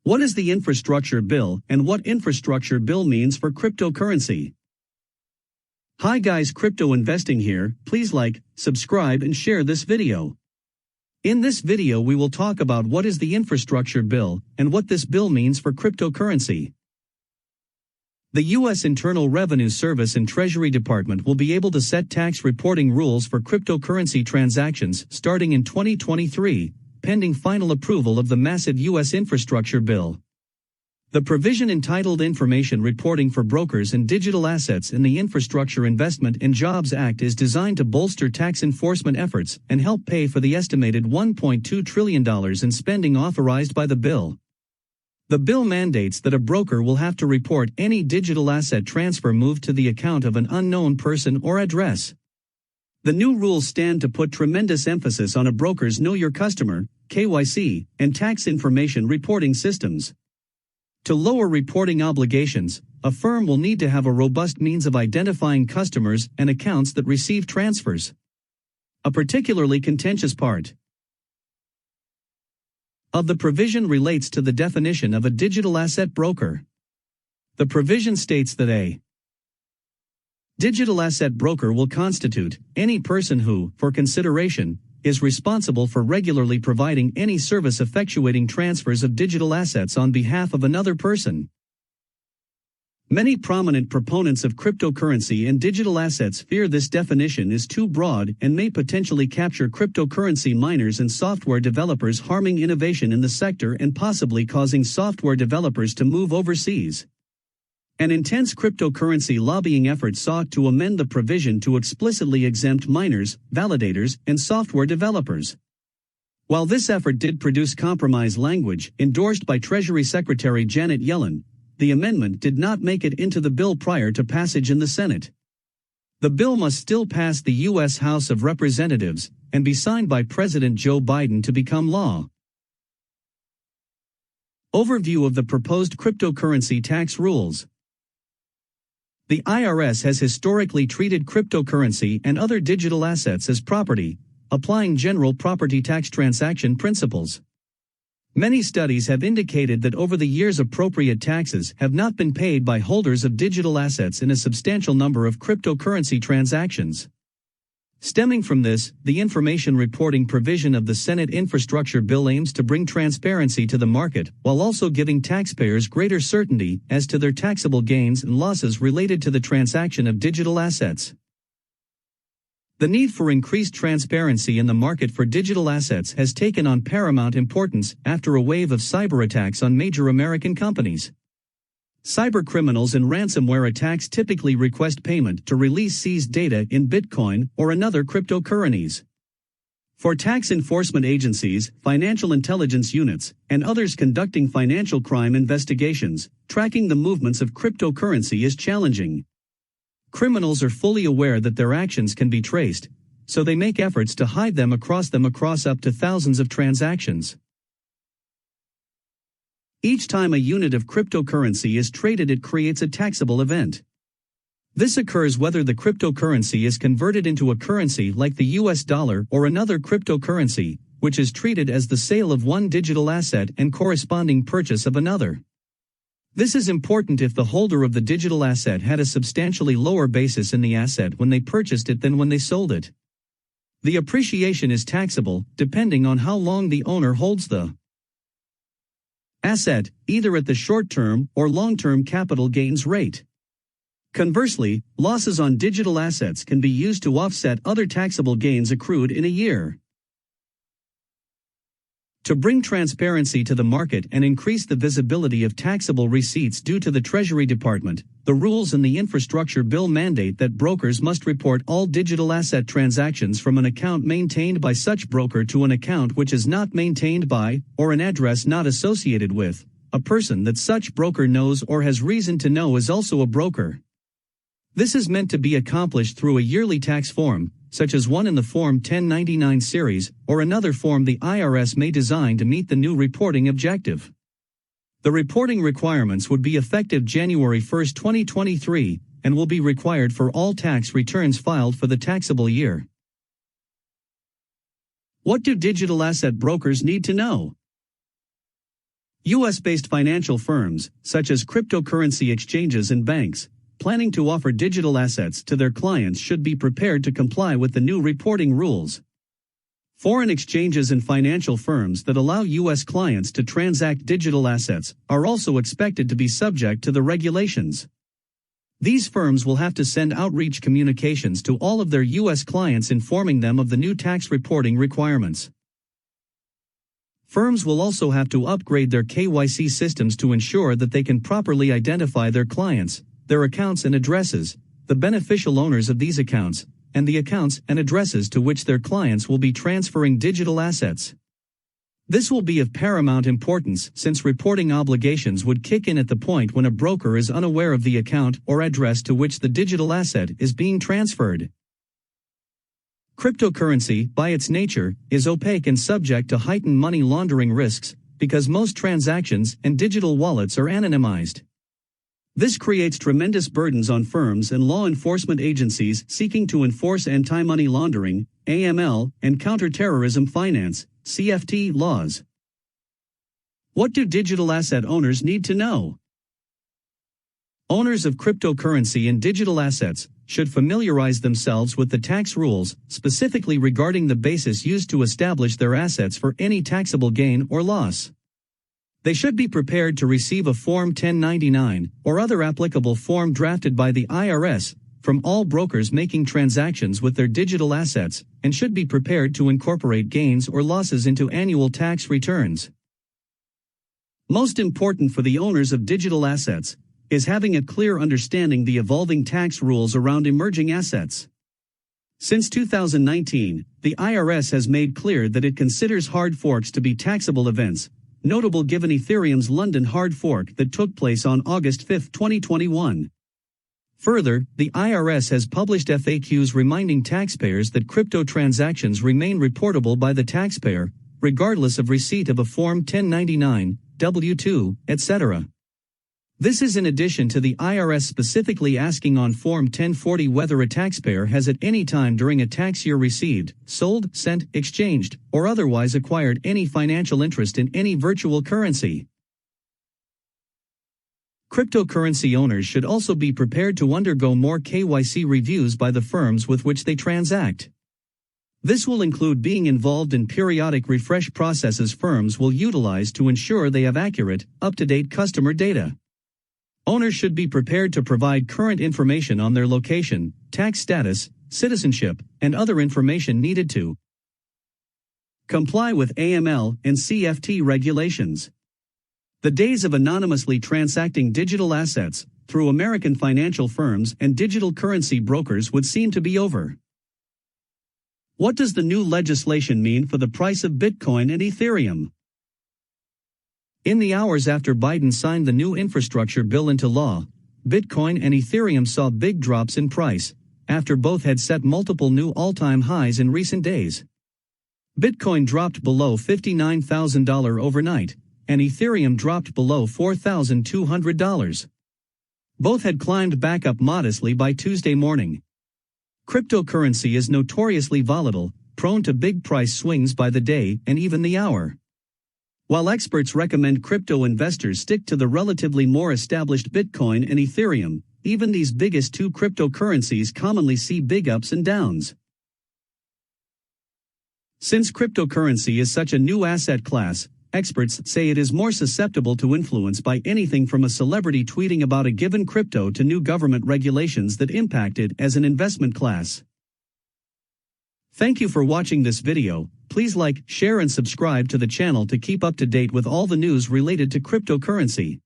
What is the infrastructure bill and what infrastructure bill means for cryptocurrency? Hi guys, crypto investing here. Please like, subscribe and share this video. In this video we will talk about what is the infrastructure bill and what this bill means for cryptocurrency. The U.S. Internal Revenue Service and Treasury Department will be able to set tax reporting rules for cryptocurrency transactions starting in 2023, pending final approval of the massive U.S. infrastructure bill. The provision entitled Information Reporting for Brokers and Digital Assets in the Infrastructure Investment and Jobs Act is designed to bolster tax enforcement efforts and help pay for the estimated $1.2 trillion in spending authorized by the bill. The bill mandates that a broker will have to report any digital asset transfer moved to the account of an unknown person or address. The new rules stand to put tremendous emphasis on a broker's Know Your Customer, KYC, and tax information reporting systems. To lower reporting obligations, a firm will need to have a robust means of identifying customers and accounts that receive transfers. A particularly contentious part of the provision relates to the definition of a digital asset broker. The provision states that a digital asset broker will constitute any person who, for consideration, is responsible for regularly providing any service effectuating transfers of digital assets on behalf of another person. Many prominent proponents of cryptocurrency and digital assets fear this definition is too broad and may potentially capture cryptocurrency miners and software developers, harming innovation in the sector and possibly causing software developers to move overseas. An intense cryptocurrency lobbying effort sought to amend the provision to explicitly exempt miners, validators, and software developers. While this effort did produce compromise language endorsed by Treasury Secretary Janet Yellen, the amendment did not make it into the bill prior to passage in the Senate. The bill must still pass the U.S. House of Representatives and be signed by President Joe Biden to become law. Overview of the proposed cryptocurrency tax rules. The IRS has historically treated cryptocurrency and other digital assets as property, applying general property tax transaction principles. Many studies have indicated that over the years appropriate taxes have not been paid by holders of digital assets in a substantial number of cryptocurrency transactions. Stemming from this, the information reporting provision of the Senate infrastructure bill aims to bring transparency to the market while also giving taxpayers greater certainty as to their taxable gains and losses related to the transaction of digital assets. The need for increased transparency in the market for digital assets has taken on paramount importance after a wave of cyber attacks on major American companies. Cybercriminals and ransomware attacks typically request payment to release seized data in Bitcoin or another cryptocurrencies. For tax enforcement agencies, financial intelligence units, and others conducting financial crime investigations, tracking the movements of cryptocurrency is challenging. Criminals are fully aware that their actions can be traced, so they make efforts to hide them across up to thousands of transactions. Each time a unit of cryptocurrency is traded, it creates a taxable event. This occurs whether the cryptocurrency is converted into a currency like the US dollar or another cryptocurrency, which is treated as the sale of one digital asset and corresponding purchase of another. This is important if the holder of the digital asset had a substantially lower basis in the asset when they purchased it than when they sold it. The appreciation is taxable, depending on how long the owner holds the asset, either at the short-term or long-term capital gains rate. Conversely, losses on digital assets can be used to offset other taxable gains accrued in a year. To bring transparency to the market and increase the visibility of taxable receipts due to the Treasury Department, the rules in the infrastructure bill mandate that brokers must report all digital asset transactions from an account maintained by such broker to an account which is not maintained by, or an address not associated with, a person that such broker knows or has reason to know is also a broker. This is meant to be accomplished through a yearly tax form, such as one in the Form 1099 series, or another form the IRS may design to meet the new reporting objective. The reporting requirements would be effective January 1, 2023, and will be required for all tax returns filed for the taxable year. What do digital asset brokers need to know? US-based financial firms, such as cryptocurrency exchanges and banks, planning to offer digital assets to their clients should be prepared to comply with the new reporting rules. Foreign exchanges and financial firms that allow US clients to transact digital assets are also expected to be subject to the regulations. These firms will have to send outreach communications to all of their US clients informing them of the new tax reporting requirements. Firms will also have to upgrade their KYC systems to ensure that they can properly identify their clients, their accounts and addresses, the beneficial owners of these accounts, and the accounts and addresses to which their clients will be transferring digital assets. This will be of paramount importance since reporting obligations would kick in at the point when a broker is unaware of the account or address to which the digital asset is being transferred. Cryptocurrency, by its nature, is opaque and subject to heightened money laundering risks because most transactions and digital wallets are anonymized. This creates tremendous burdens on firms and law enforcement agencies seeking to enforce anti-money laundering, AML, and counter-terrorism finance, CFT laws. What do digital asset owners need to know? Owners of cryptocurrency and digital assets should familiarize themselves with the tax rules, specifically regarding the basis used to establish their assets for any taxable gain or loss. They should be prepared to receive a Form 1099 or other applicable form drafted by the IRS from all brokers making transactions with their digital assets, and should be prepared to incorporate gains or losses into annual tax returns. Most important for the owners of digital assets is having a clear understanding the evolving tax rules around emerging assets. Since 2019, the IRS has made clear that it considers hard forks to be taxable events, notable given Ethereum's London hard fork that took place on August 5, 2021. Further, the IRS has published FAQs reminding taxpayers that crypto transactions remain reportable by the taxpayer, regardless of receipt of a Form 1099, W-2, etc. This is in addition to the IRS specifically asking on Form 1040 whether a taxpayer has at any time during a tax year received, sold, sent, exchanged, or otherwise acquired any financial interest in any virtual currency. Cryptocurrency owners should also be prepared to undergo more KYC reviews by the firms with which they transact. This will include being involved in periodic refresh processes firms will utilize to ensure they have accurate, up-to-date customer data. Owners should be prepared to provide current information on their location, tax status, citizenship, and other information needed to comply with AML and CFT regulations. The days of anonymously transacting digital assets through American financial firms and digital currency brokers would seem to be over. What does the new legislation mean for the price of Bitcoin and Ethereum? In the hours after Biden signed the new infrastructure bill into law, Bitcoin and Ethereum saw big drops in price, after both had set multiple new all-time highs in recent days. Bitcoin dropped below $59,000 overnight, and Ethereum dropped below $4,200. Both had climbed back up modestly by Tuesday morning. Cryptocurrency is notoriously volatile, prone to big price swings by the day and even the hour. While experts recommend crypto investors stick to the relatively more established Bitcoin and Ethereum, even these biggest two cryptocurrencies commonly see big ups and downs. Since cryptocurrency is such a new asset class, experts say it is more susceptible to influence by anything from a celebrity tweeting about a given crypto to new government regulations that impact it as an investment class. Thank you for watching this video. Please like, share and subscribe to the channel to keep up to date with all the news related to cryptocurrency.